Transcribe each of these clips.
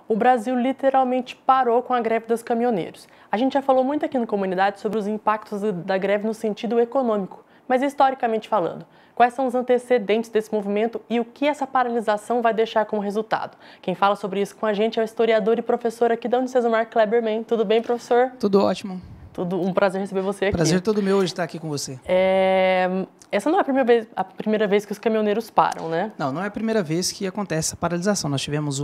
O Brasil literalmente parou com a greve dos caminhoneiros. A gente já falou muito aqui na comunidade sobre os impactos da greve no sentido econômico, mas historicamente falando, quais são os antecedentes desse movimento e o que essa paralisação vai deixar como resultado? Quem fala sobre isso com a gente é o historiador e professor aqui da Unicesumar, Kleber. Tudo bem, professor? Tudo ótimo. Um prazer receber você aqui. Prazer todo meu hoje estar aqui com você. Essa não é a primeira vez que os caminhoneiros param, né? Não é a primeira vez que acontece a paralisação. Nós tivemos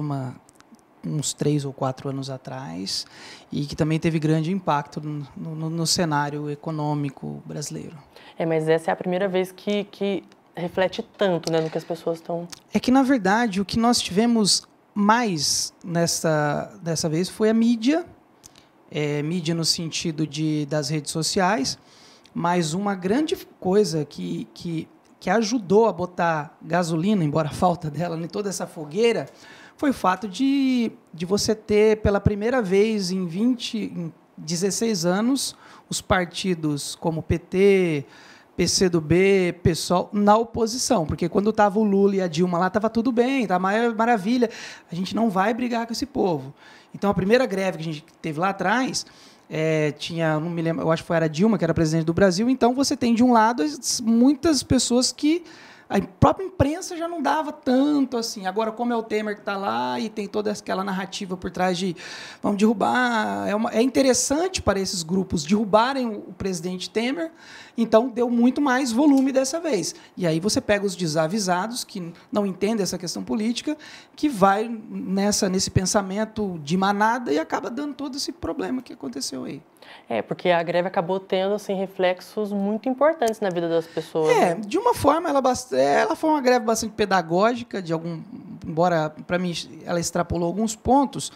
uns 3 ou 4 anos atrás e que também teve grande impacto no cenário econômico brasileiro. Mas essa é a primeira vez que reflete tanto, né, no que as pessoas estão... É que, na verdade, o que nós tivemos mais dessa vez foi a mídia, mídia no sentido das redes sociais, mas uma grande coisa que ajudou a botar gasolina, embora a falta dela, em toda essa fogueira, foi o fato de você ter, pela primeira vez em 16 anos, os partidos como PT, PCdoB, PSOL, na oposição. Porque quando estava o Lula e a Dilma lá, estava tudo bem, estava maravilha. A gente não vai brigar com esse povo. Então, a primeira greve que a gente teve lá atrás, não me lembro, eu acho que era a Dilma, que era presidente do Brasil. Então, você tem, de um lado, muitas pessoas que a própria imprensa já não dava tanto assim. Agora, como é o Temer que está lá e tem toda aquela narrativa por trás de vamos derrubar... É interessante para esses grupos derrubarem o presidente Temer, então deu muito mais volume dessa vez. E aí você pega os desavisados, que não entendem essa questão política, que vai nesse pensamento de manada e acaba dando todo esse problema que aconteceu aí. Porque a greve acabou tendo assim, reflexos muito importantes na vida das pessoas. Né? De uma forma, ela foi uma greve bastante pedagógica, embora, para mim, ela extrapolou alguns pontos,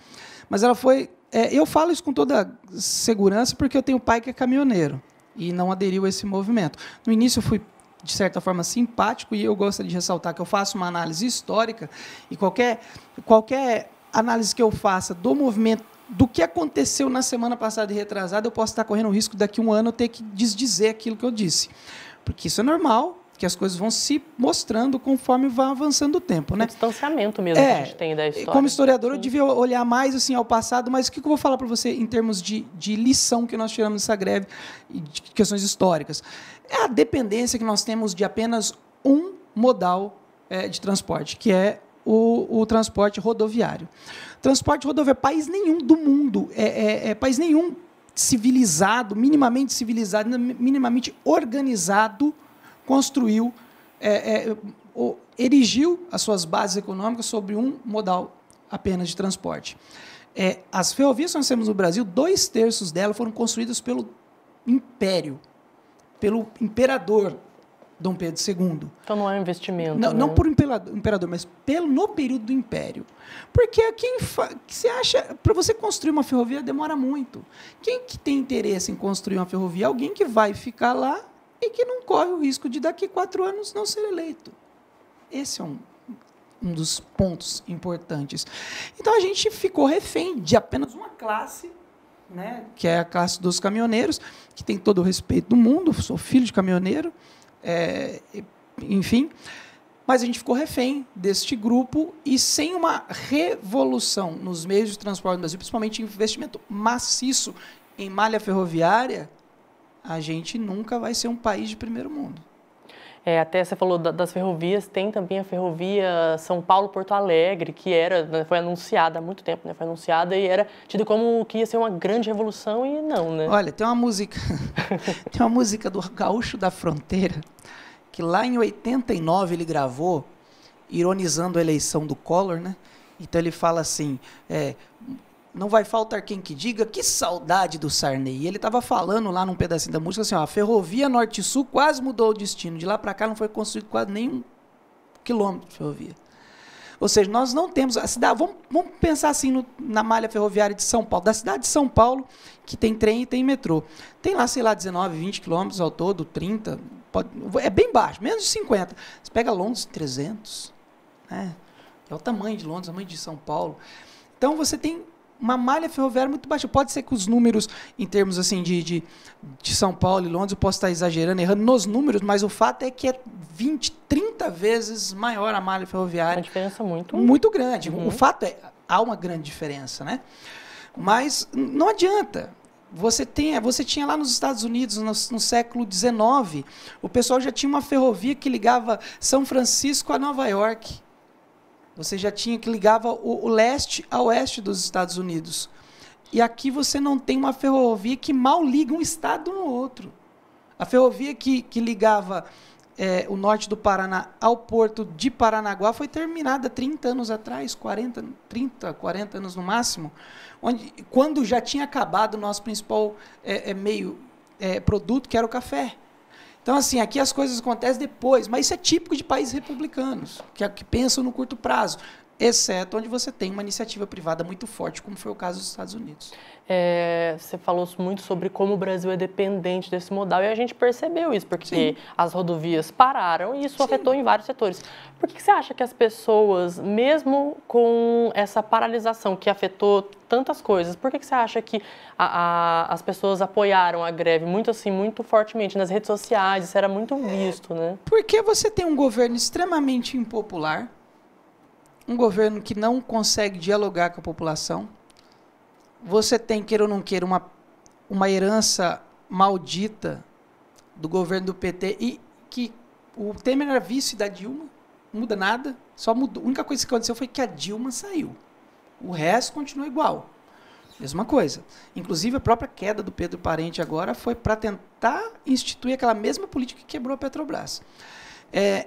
mas ela foi... eu falo isso com toda segurança porque eu tenho um pai que é caminhoneiro e não aderiu a esse movimento. No início, eu fui, de certa forma, simpático e eu gosto de ressaltar que eu faço uma análise histórica e qualquer análise que eu faça do movimento, do que aconteceu na semana passada e retrasada, eu posso estar correndo o risco daqui a um ano eu ter que desdizer aquilo que eu disse. Porque isso é normal, que as coisas vão se mostrando conforme vai avançando o tempo. Né? O distanciamento mesmo que a gente tem da história. Como historiador, eu devia olhar mais assim, ao passado, mas o que eu vou falar para você em termos de lição que nós tiramos dessa greve, de questões históricas? É a dependência que nós temos de apenas um modal de transporte, que é o transporte rodoviário. Transporte rodoviário, país nenhum do mundo, país nenhum civilizado, minimamente organizado, construiu, erigiu as suas bases econômicas sobre um modal apenas de transporte. As ferrovias que nós temos no Brasil, 2/3 delas foram construídas pelo Império, pelo imperador Dom Pedro II. Então não é um investimento. Não por imperador, mas no período do Império. Porque você acha, para você construir uma ferrovia demora muito. Quem que tem interesse em construir uma ferrovia? Alguém que vai ficar lá e que não corre o risco de daqui a 4 anos não ser eleito. Esse é um dos pontos importantes. Então a gente ficou refém de apenas uma classe, né, que é a classe dos caminhoneiros, que tem todo o respeito do mundo, sou filho de caminhoneiro, enfim, mas a gente ficou refém deste grupo e sem uma revolução nos meios de transporte do Brasil, principalmente investimento maciço em malha ferroviária, a gente nunca vai ser um país de primeiro mundo. Até você falou das ferrovias, tem também a ferrovia São Paulo-Porto Alegre, que foi anunciada há muito tempo, né? Foi anunciada e era tido como que ia ser uma grande revolução e não, né? Olha, tem uma música do Gaúcho da Fronteira, que lá em 89 ele gravou, ironizando a eleição do Collor, né? Então ele fala assim, não vai faltar quem que diga que saudade do Sarney. E ele estava falando lá num pedacinho da música assim, a ferrovia Norte-Sul quase mudou o destino. De lá para cá não foi construído quase nem 1 quilômetro de ferrovia. Ou seja, nós não temos a cidade. Vamos pensar assim na malha ferroviária de São Paulo. Da cidade de São Paulo, que tem trem e tem metrô. Tem lá, sei lá, 19, 20 quilômetros ao todo, 30. É bem baixo, menos de 50. Você pega Londres, 300. Né? É o tamanho de Londres, o tamanho de São Paulo. Então, você tem uma malha ferroviária muito baixa. Pode ser que os números, em termos assim, de São Paulo e Londres, eu posso estar exagerando, errando nos números, mas o fato é que é 20, 30 vezes maior a malha ferroviária. Uma diferença muito grande. O fato é, há uma grande diferença, né? Mas não adianta. Você tinha lá nos Estados Unidos, no século XIX, o pessoal já tinha uma ferrovia que ligava São Francisco a Nova York. Você já tinha que ligava o leste a oeste dos Estados Unidos. E aqui você não tem uma ferrovia que mal liga um estado no outro. A ferrovia que ligava o norte do Paraná ao porto de Paranaguá foi terminada 30 anos atrás, 40 anos no máximo, quando já tinha acabado o nosso principal produto, que era o café. Então, assim, aqui as coisas acontecem depois, mas isso é típico de países republicanos, que pensam no curto prazo, exceto onde você tem uma iniciativa privada muito forte, como foi o caso dos Estados Unidos. Você falou muito sobre como o Brasil é dependente desse modal, e a gente percebeu isso, porque Sim. as rodovias pararam e isso Sim. afetou em vários setores. Por que você acha que as pessoas, mesmo com essa paralisação que afetou tantas coisas, por que você acha que as pessoas apoiaram a greve muito fortemente nas redes sociais? Isso era muito visto, né? Porque você tem um governo extremamente impopular, um governo que não consegue dialogar com a população. Você tem, queira ou não queira, uma herança maldita do governo do PT e que o Temer era vice da Dilma, não muda nada, só mudou. A única coisa que aconteceu foi que a Dilma saiu. O resto continua igual. Mesma coisa. Inclusive, a própria queda do Pedro Parente agora foi para tentar instituir aquela mesma política que quebrou a Petrobras.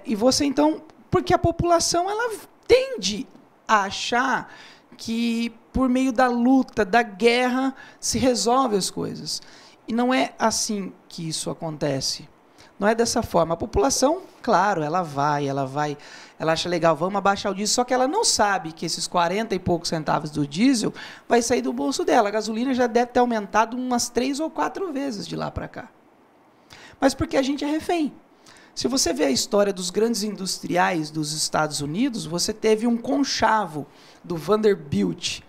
E você, então, porque a população ela tende a achar que por meio da luta, da guerra, se resolve as coisas. E não é assim que isso acontece. Não é dessa forma. A população, claro, ela acha legal, vamos abaixar o diesel, só que ela não sabe que esses 40 e poucos centavos do diesel vai sair do bolso dela. A gasolina já deve ter aumentado umas 3 ou 4 vezes de lá para cá. Mas porque a gente é refém. Se você vê a história dos grandes industriais dos Estados Unidos, você teve um conchavo do Vanderbilt,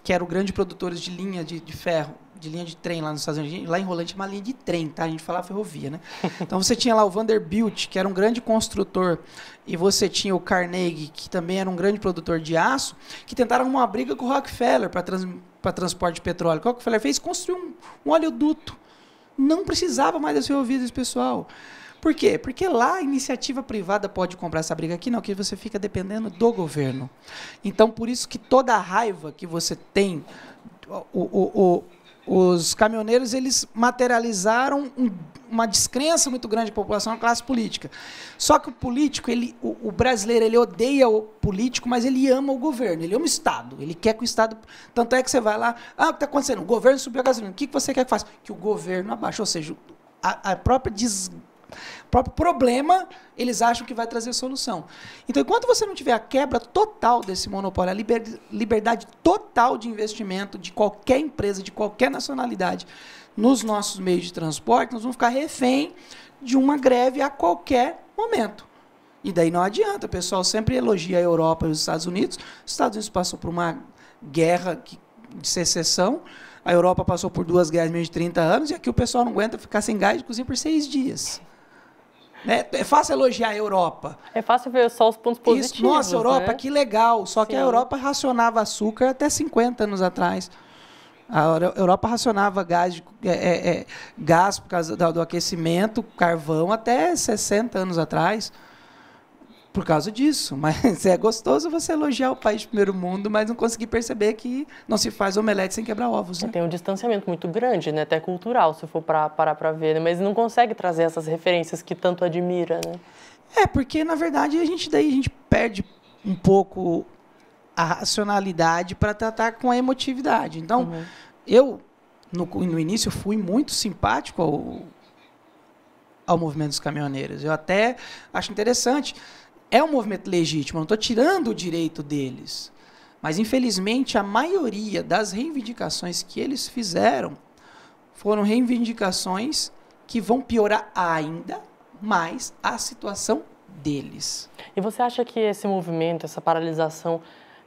que era o grande produtor de linha de ferro, de linha de trem lá nos Estados Unidos. Lá em Rolante é uma linha de trem, tá? A gente fala ferrovia, né? Então você tinha lá o Vanderbilt, que era um grande construtor, e você tinha o Carnegie, que também era um grande produtor de aço, que tentaram uma briga com o Rockefeller para transporte de petróleo. O que o Rockefeller fez? Construiu um oleoduto. Não precisava mais das ferrovias desse pessoal. Por quê? Porque lá a iniciativa privada pode comprar essa briga, aqui não, que você fica dependendo do governo. Então, por isso que toda a raiva que você tem, os caminhoneiros eles materializaram uma descrença muito grande da população na classe política. Só que o político, o brasileiro, ele odeia o político, mas ele ama o governo, ele ama o Estado, ele quer que o Estado... Tanto é que você vai lá, o que está acontecendo? O governo subiu a gasolina, o que você quer que faça? Que o governo abaixe, ou seja, o próprio problema, eles acham que vai trazer solução. Então, enquanto você não tiver a quebra total desse monopólio, a liberdade total de investimento de qualquer empresa, de qualquer nacionalidade, nos nossos meios de transporte, nós vamos ficar refém de uma greve a qualquer momento. E daí não adianta, o pessoal sempre elogia a Europa e os Estados Unidos. Os Estados Unidos passou por uma guerra de secessão, a Europa passou por 2 guerras em menos de 30 anos, e aqui o pessoal não aguenta ficar sem gás de cozinha por 6 dias. É fácil elogiar a Europa. É fácil ver só os pontos positivos. Isso, nossa, Europa, né? Que legal. Só que a Europa racionava açúcar até 50 anos atrás. A Europa racionava gás por causa do aquecimento, carvão, até 60 anos atrás. Por causa disso. Mas é gostoso você elogiar o país de primeiro mundo, mas não conseguir perceber que não se faz omelete sem quebrar ovos. Né? Tem um distanciamento muito grande, né? Até cultural, se for parar para ver, né? Mas não consegue trazer essas referências que tanto admira. Né? Porque, na verdade, a gente perde um pouco a racionalidade para tratar com a emotividade. Então, eu, no início, fui muito simpático ao movimento dos caminhoneiros. Eu até acho interessante. É um movimento legítimo, não estou tirando o direito deles. Mas, infelizmente, a maioria das reivindicações que eles fizeram foram reivindicações que vão piorar ainda mais a situação deles. E você acha que esse movimento, essa paralisação,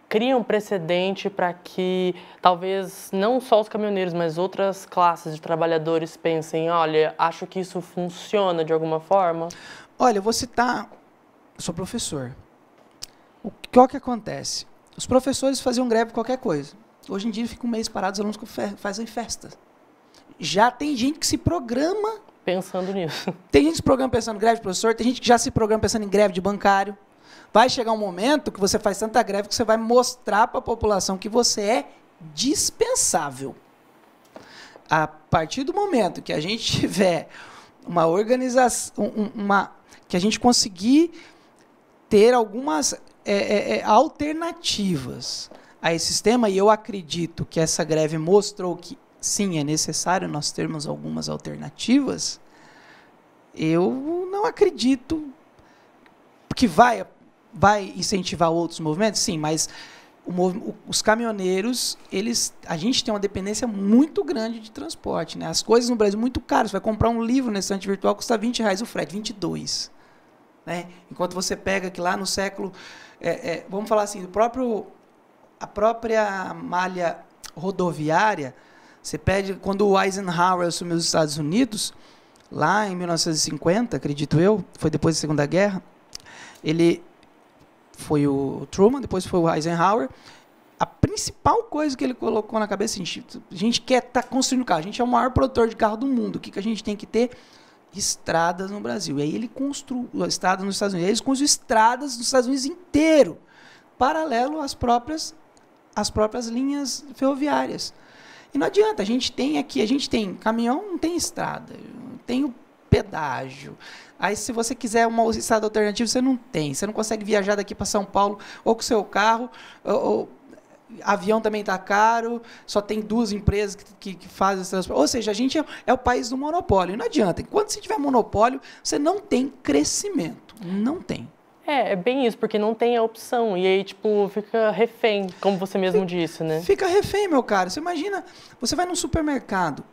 cria um precedente para que talvez não só os caminhoneiros, mas outras classes de trabalhadores pensem, olha, acho que isso funciona de alguma forma? Olha, eu vou citar... Eu sou professor. O que acontece? Os professores faziam greve por qualquer coisa. Hoje em dia fica um mês parado, os alunos fazem festa. Já tem gente que se programa pensando nisso. Tem gente que se programa pensando em greve de professor, tem gente que já se programa pensando em greve de bancário. Vai chegar um momento que você faz tanta greve que você vai mostrar para a população que você é dispensável. A partir do momento que a gente tiver uma organização, que a gente conseguir ter algumas alternativas a esse sistema, e eu acredito que essa greve mostrou que sim, é necessário nós termos algumas alternativas, eu não acredito que vai incentivar outros movimentos, sim, mas os caminhoneiros, a gente tem uma dependência muito grande de transporte, né? As coisas no Brasil muito caras. Você vai comprar um livro na estante virtual, custa R$20 o frete, 22. Né? Enquanto você pega que lá no século, vamos falar assim, a própria malha rodoviária, você pede, quando o Eisenhower assumiu os Estados Unidos, lá em 1950, acredito eu, foi depois da Segunda Guerra, ele foi o Truman, depois foi o Eisenhower. A principal coisa que ele colocou na cabeça, a gente quer estar construindo carro, a gente é o maior produtor de carro do mundo, o que a gente tem que ter? Estradas no Brasil. E aí ele construiu estradas nos Estados Unidos, eles construíram estradas nos Estados Unidos inteiro, paralelo às próprias linhas ferroviárias. E não adianta, a gente tem caminhão, não tem estrada, tem o pedágio. Aí, se você quiser uma estrada alternativa, você não consegue viajar daqui para São Paulo ou com o seu carro, ou avião também está caro, só tem 2 empresas que fazem esse transporte. Ou seja, a gente é o país do monopólio. E não adianta, enquanto você tiver monopólio, você não tem crescimento. Não tem. É bem isso, porque não tem a opção. E aí, tipo, fica refém, como você mesmo disse, né? Fica refém, meu caro. Você imagina, você vai num supermercado,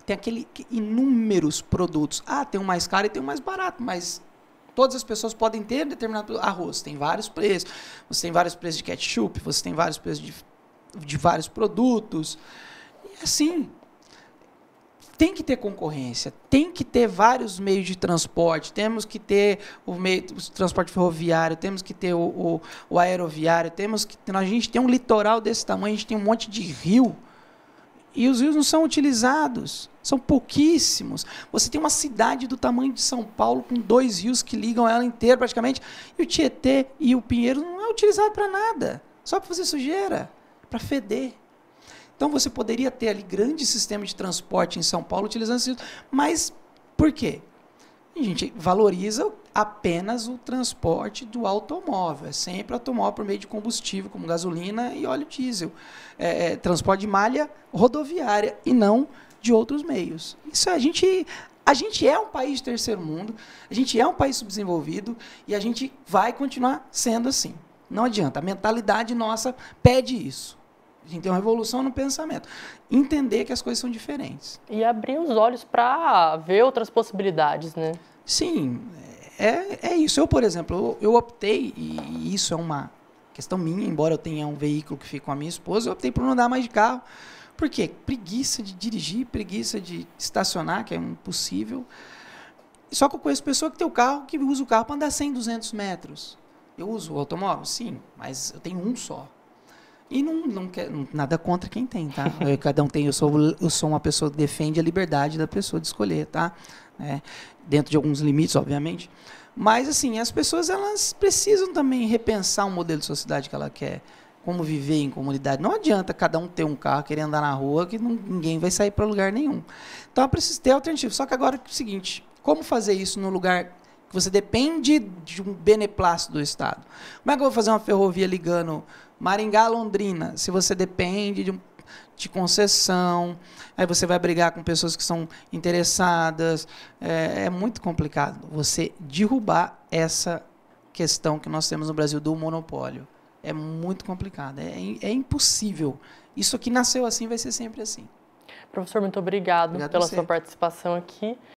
tem inúmeros produtos. Tem um mais caro e tem um mais barato, mas todas as pessoas podem ter determinado arroz. Tem vários preços. Você tem vários preços de ketchup, você tem vários preços de vários produtos. E assim, tem que ter concorrência, tem que ter vários meios de transporte, temos que ter o transporte ferroviário, temos que ter o aeroviário, a gente tem um litoral desse tamanho, a gente tem um monte de rio, e os rios não são utilizados, são pouquíssimos. Você tem uma cidade do tamanho de São Paulo, com 2 rios que ligam ela inteira praticamente, e o Tietê e o Pinheiro não é utilizado para nada, só para fazer sujeira, para feder. Então, você poderia ter ali grande sistema de transporte em São Paulo utilizando isso. Mas por quê? A gente valoriza apenas o transporte do automóvel. É sempre automóvel por meio de combustível, como gasolina e óleo diesel. Transporte de malha rodoviária e não de outros meios. Isso a gente é um país de terceiro mundo, a gente é um país subdesenvolvido e a gente vai continuar sendo assim. Não adianta. A mentalidade nossa pede isso. A gente tem uma revolução no pensamento. Entender que as coisas são diferentes. E abrir os olhos para ver outras possibilidades, né? Sim, é isso. Eu, por exemplo, eu optei, e isso é uma questão minha, embora eu tenha um veículo que fica com a minha esposa, eu optei por não andar mais de carro. Por quê? Preguiça de dirigir, preguiça de estacionar, que é impossível. Só que eu conheço pessoa que tem o carro, que usa o carro para andar 100, 200 metros. Eu uso o automóvel? Sim, mas eu tenho um só. E não quero nada contra quem tem, tá? Cada um tem. Eu sou uma pessoa que defende a liberdade da pessoa de escolher, tá? Dentro de alguns limites, obviamente. Mas, assim, as pessoas elas precisam também repensar o modelo de sociedade que ela quer, como viver em comunidade. Não adianta cada um ter um carro, querer andar na rua, que ninguém vai sair para lugar nenhum. Então, precisa ter alternativa. Só que agora é o seguinte, como fazer isso no lugar que você depende de um beneplácito do Estado? Como é que eu vou fazer uma ferrovia ligando Maringá a Londrina, se você depende de concessão, aí você vai brigar com pessoas que são interessadas, é muito complicado você derrubar essa questão que nós temos no Brasil do monopólio. É muito complicado, é impossível. Isso aqui nasceu assim, vai ser sempre assim. Professor, muito obrigado pela sua participação aqui.